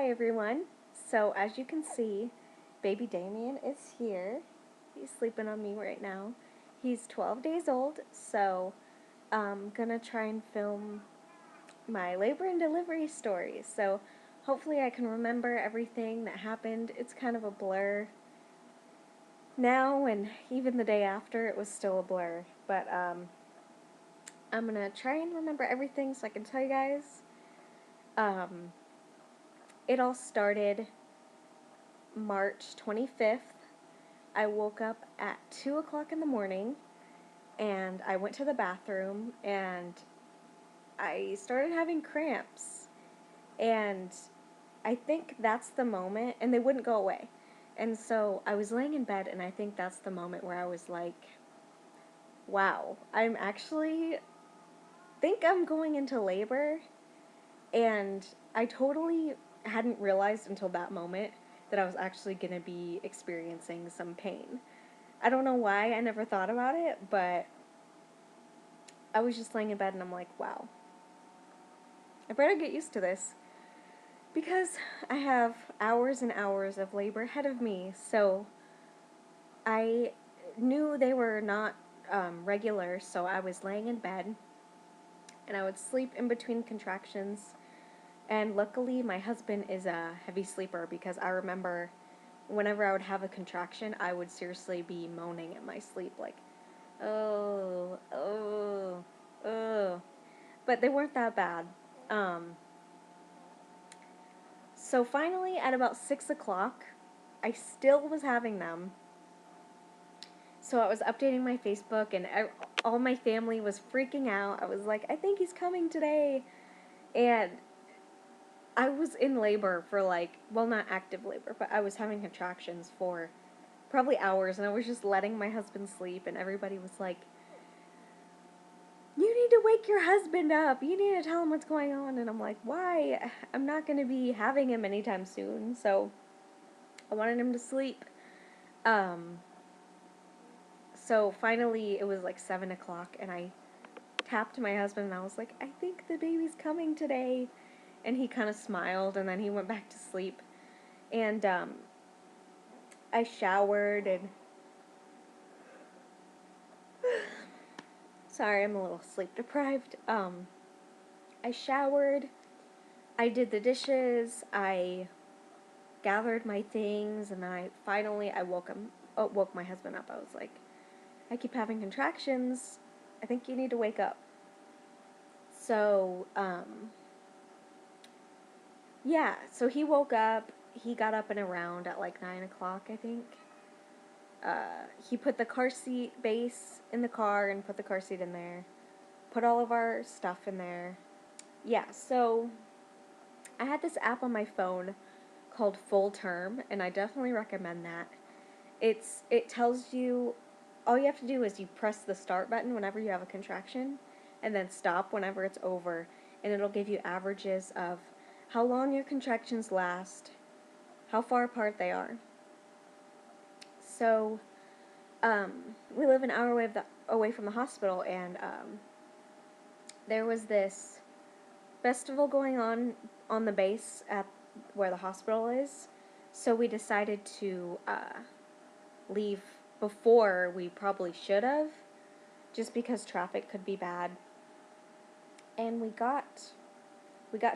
Hi everyone. So as you can see, baby Damien is here. He's sleeping on me right now. He's 12 days old, so I'm gonna try and film my labor and delivery story. So hopefully I can remember everything that happened. It's kind of a blur now, and even the day after it was still a blur. But I'm gonna try and remember everything so I can tell you guys. Um, it all started March 25th. I woke up at 2 o'clock in the morning and I went to the bathroom and I started having cramps. And I think that's the moment, and they wouldn't go away. And so I was laying in bed, and I think that's the moment where I was like, wow, think I'm going into labor. And I totally hadn't realized until that moment that I was actually going to be experiencing some pain. I don't know why I never thought about it, but I was just laying in bed and I'm like, wow, I better get used to this because I have hours and hours of labor ahead of me. So I knew they were not regular, so I was laying in bed and I would sleep in between contractions. And luckily, my husband is a heavy sleeper because I remember whenever I would have a contraction, I would seriously be moaning in my sleep, like, oh, oh, oh. But they weren't that bad. Um, so finally, at about 6 o'clock, I still was having them. So I was updating my Facebook, and all my family was freaking out. I was like, I think he's coming today. And I was in labor for not active labor, but I was having contractions for probably hours, and I was just letting my husband sleep, and everybody was like, you need to wake your husband up. You need to tell him what's going on. And I'm like, why? I'm not going to be having him anytime soon. So I wanted him to sleep. Um, so finally it was like 7 o'clock and I tapped my husband and I was like, I think the baby's coming today. And he kind of smiled and then he went back to sleep. And I showered and sorry, I'm a little sleep deprived. I showered, I did the dishes, I gathered my things, and then I woke my husband up. I was like, I keep having contractions. I think you need to wake up. So, yeah, so he woke up. He got up and around at like 9 o'clock, I think. He put the car seat base in the car and put the car seat in there. Put all of our stuff in there. Yeah, so I had this app on my phone called Full Term, and I definitely recommend that. It tells you, all you have to do is you press the start button whenever you have a contraction and then stop whenever it's over, and it'll give you averages of how long your contractions last, how far apart they are. So we live an hour away from the hospital, and there was this festival going on the base at where the hospital is, so we decided to leave before we probably should have, just because traffic could be bad. And we got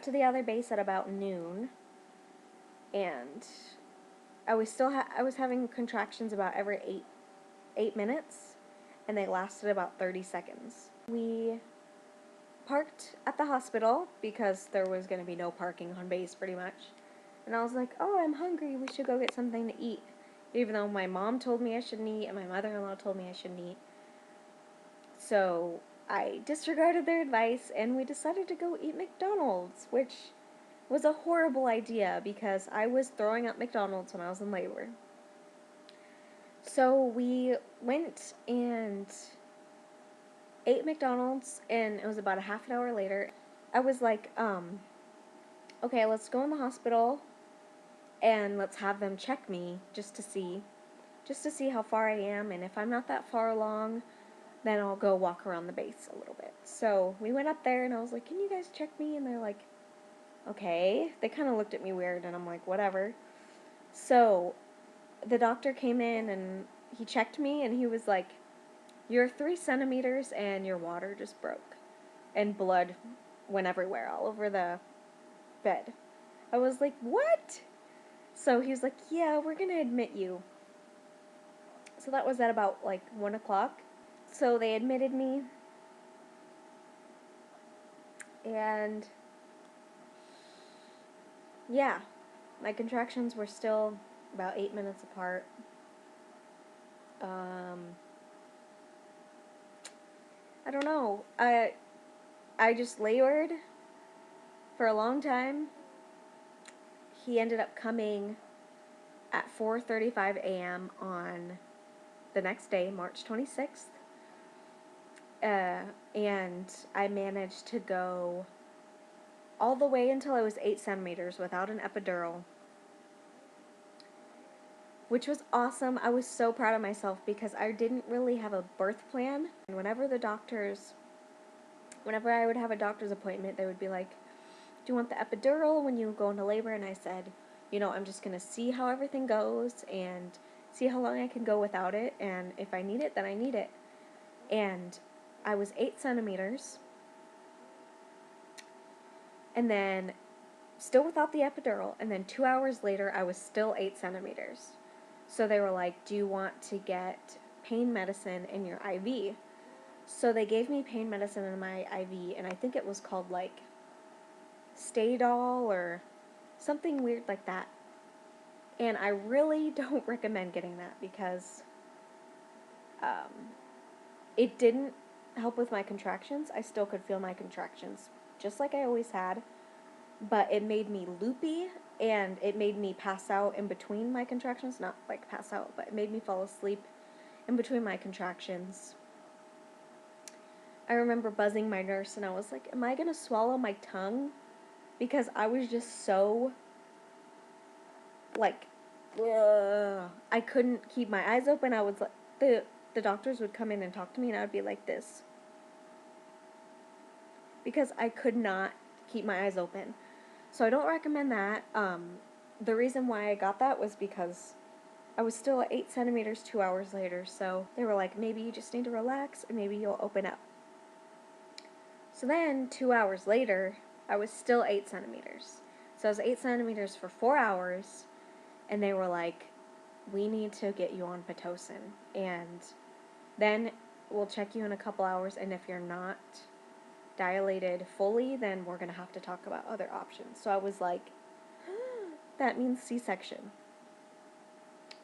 to the other base at about noon, and I was having contractions about every 8 minutes, and they lasted about 30 seconds. We parked at the hospital because there was going to be no parking on base pretty much. And I was like, oh, I'm hungry, we should go get something to eat. Even though my mom told me I shouldn't eat and my mother-in-law told me I shouldn't eat. So I disregarded their advice and we decided to go eat McDonald's, which was a horrible idea because I was throwing up McDonald's when I was in labor. So we went and ate McDonald's, and it was about a half an hour later. I was like, okay, let's go in the hospital and let's have them check me just to see how far I am, and if I'm not that far along, then I'll go walk around the base a little bit. So we went up there and I was like, can you guys check me? And they're like, okay. They kind of looked at me weird, and I'm like, whatever. So the doctor came in and he checked me, and he was like, you're 3 centimeters and your water just broke. And blood went everywhere, all over the bed. I was like, what? So he was like, yeah, we're going to admit you. So that was at about like 1 o'clock. So they admitted me, and yeah, my contractions were still about 8 minutes apart. I don't know. I just labored for a long time. He ended up coming at 4:35 a.m. on the next day, March 26th. And I managed to go all the way until I was 8 centimeters without an epidural, which was awesome. I was so proud of myself because I didn't really have a birth plan. And whenever I would have a doctor's appointment, they would be like, do you want the epidural when you go into labor? And I said, I'm just going to see how everything goes and see how long I can go without it. And if I need it, then I need it. And I was 8 centimeters. And then still without the epidural. And then 2 hours later, I was still 8 centimeters. So they were like, do you want to get pain medicine in your IV? So they gave me pain medicine in my IV, and I think it was called like Stadol or something weird like that. And I really don't recommend getting that because it didn't help with my contractions. I still could feel my contractions, just like I always had. But it made me loopy, and it made me pass out in between my contractions. Not like pass out, but it made me fall asleep in between my contractions. I remember buzzing my nurse, and I was like, am I going to swallow my tongue? Because I was just so, like, ugh. I couldn't keep my eyes open. I was like, the doctors would come in and talk to me, and I would be like this. Because I could not keep my eyes open. So I don't recommend that. The reason why I got that was because I was still at 8 centimeters 2 hours later. So they were like, maybe you just need to relax, and maybe you'll open up. So then, 2 hours later, I was still 8 centimeters. So I was 8 centimeters for 4 hours, and they were like, we need to get you on Pitocin, and then we'll check you in a couple hours, and if you're not dilated fully, then we're going to have to talk about other options. So I was like, that means C-section.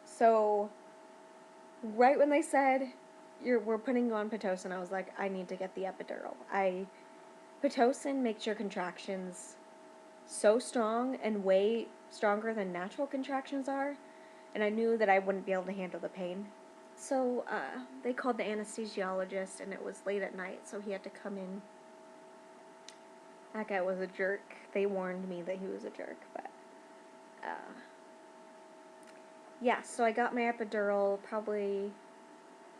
So right when they said, we're putting you on Pitocin, I was like, I need to get the epidural. Pitocin makes your contractions so strong and way stronger than natural contractions are, and I knew that I wouldn't be able to handle the pain. So they called the anesthesiologist, and it was late at night, so he had to come in. That guy was a jerk. They warned me that he was a jerk, but yeah, so I got my epidural probably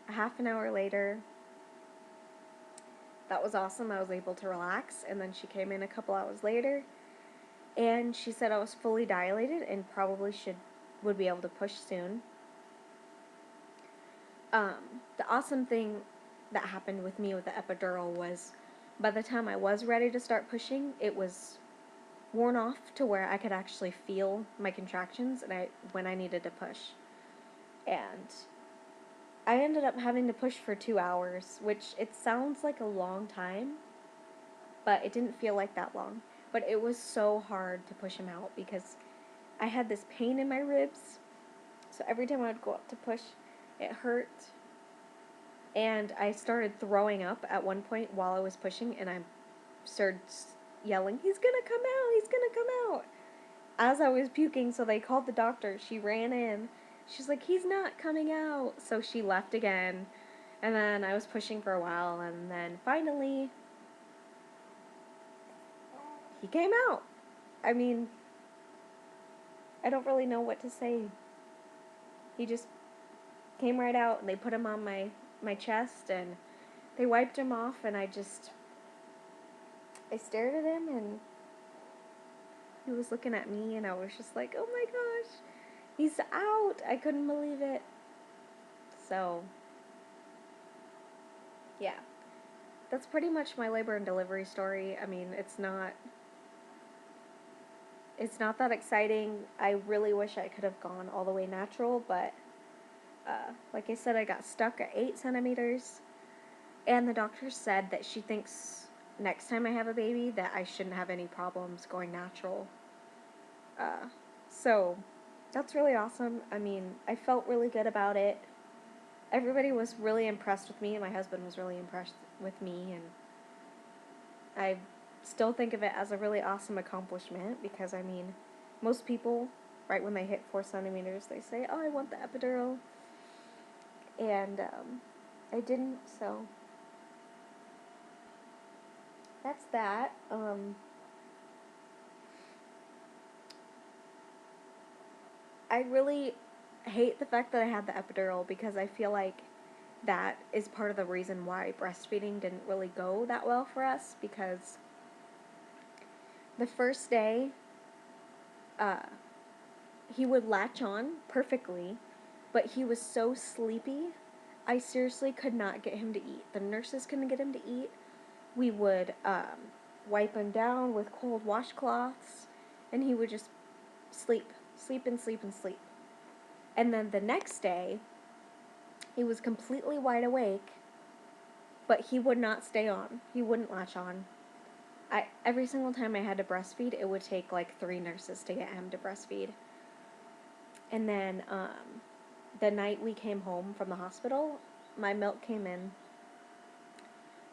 a half an hour later. That was awesome. I was able to relax, and then she came in a couple hours later, and she said I was fully dilated and probably would be able to push soon. The awesome thing that happened with me with the epidural was by the time I was ready to start pushing, it was worn off to where I could actually feel my contractions when I needed to push. And I ended up having to push for 2 hours, which it sounds like a long time, but it didn't feel like that long. But it was so hard to push him out because I had this pain in my ribs, so every time I would go up to push, it hurt. And I started throwing up at one point while I was pushing, and I started yelling, he's gonna come out, he's gonna come out, as I was puking. So they called the doctor. She ran in. She's like, he's not coming out. So she left again, and then I was pushing for a while, and then finally he came out. I mean, I don't really know what to say. He just came right out, and they put him on my chest, and they wiped him off, and I stared at him, and he was looking at me, and I was just like, oh my gosh, he's out. I couldn't believe it. So, yeah. That's pretty much my labor and delivery story. I mean, it's not that exciting. I really wish I could have gone all the way natural, but like I said, I got stuck at 8 centimeters, and the doctor said that she thinks next time I have a baby that I shouldn't have any problems going natural. So that's really awesome. I mean, I felt really good about it. Everybody was really impressed with me, and my husband was really impressed with me, and I still think of it as a really awesome accomplishment because, I mean, most people, right when they hit 4 centimeters, they say, oh, I want the epidural. And I didn't, so that's that. I really hate the fact that I had the epidural because I feel like that is part of the reason why breastfeeding didn't really go that well for us, because the first day, uh, he would latch on perfectly, but he was so sleepy, I seriously could not get him to eat. The nurses couldn't get him to eat. We would wipe him down with cold washcloths, and he would just sleep, sleep and sleep and sleep. And then the next day, he was completely wide awake, but he would not stay on. He wouldn't latch on. Every single time I had to breastfeed, it would take like 3 nurses to get him to breastfeed. And then the night we came home from the hospital, my milk came in,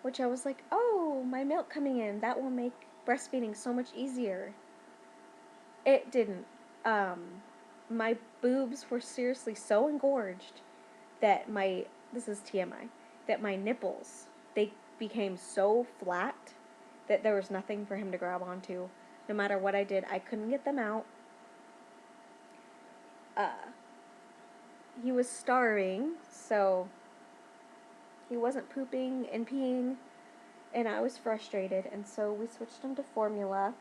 which I was like, oh, my milk coming in, that will make breastfeeding so much easier. It didn't. My boobs were seriously so engorged that this is TMI, that my nipples, they became so flat that there was nothing for him to grab onto. No matter what I did, I couldn't get them out. He was starving, so he wasn't pooping and peeing, and I was frustrated, and so we switched him to formula,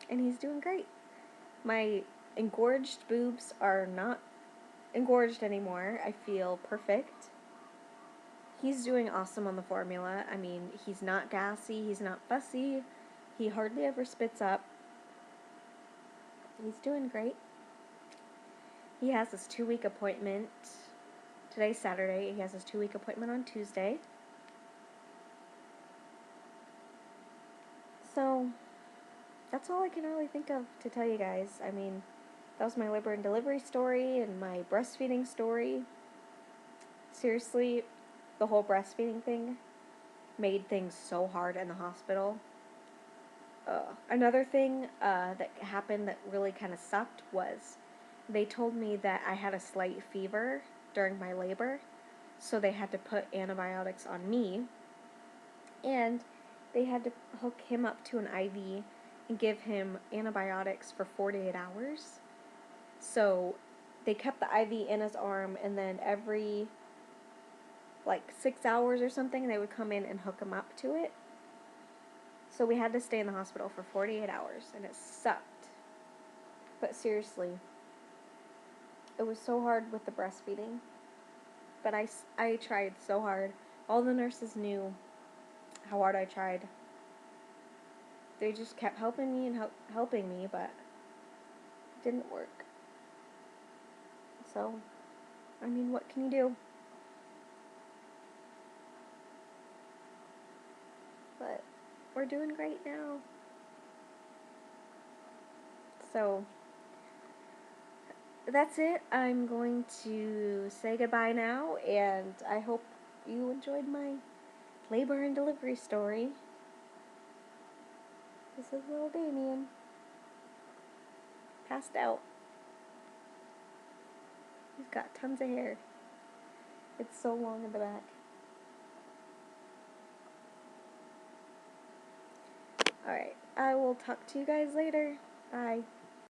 and he's doing great. My engorged boobs are not engorged anymore. I feel perfect. He's doing awesome on the formula. I mean, he's not gassy, he's not fussy, he hardly ever spits up. He's doing great. He has his 2-week appointment. Today's Saturday. He has his 2-week appointment on Tuesday. So, that's all I can really think of to tell you guys. I mean, that was my labor and delivery story and my breastfeeding story. Seriously, the whole breastfeeding thing made things so hard in the hospital. Another thing that happened that really kind of sucked was they told me that I had a slight fever during my labor, so they had to put antibiotics on me, and they had to hook him up to an IV and give him antibiotics for 48 hours. So they kept the IV in his arm, and then every 6 hours or something, they would come in and hook him up to it. So we had to stay in the hospital for 48 hours, and it sucked. But seriously, it was so hard with the breastfeeding. But I tried so hard. All the nurses knew how hard I tried. They just kept helping me and helping me, but it didn't work. So, I mean, what can you do? But we're doing great now. So, that's it. I'm going to say goodbye now, and I hope you enjoyed my labor and delivery story. This is little Damien. Passed out. He's got tons of hair. It's so long in the back. Alright, I will talk to you guys later. Bye.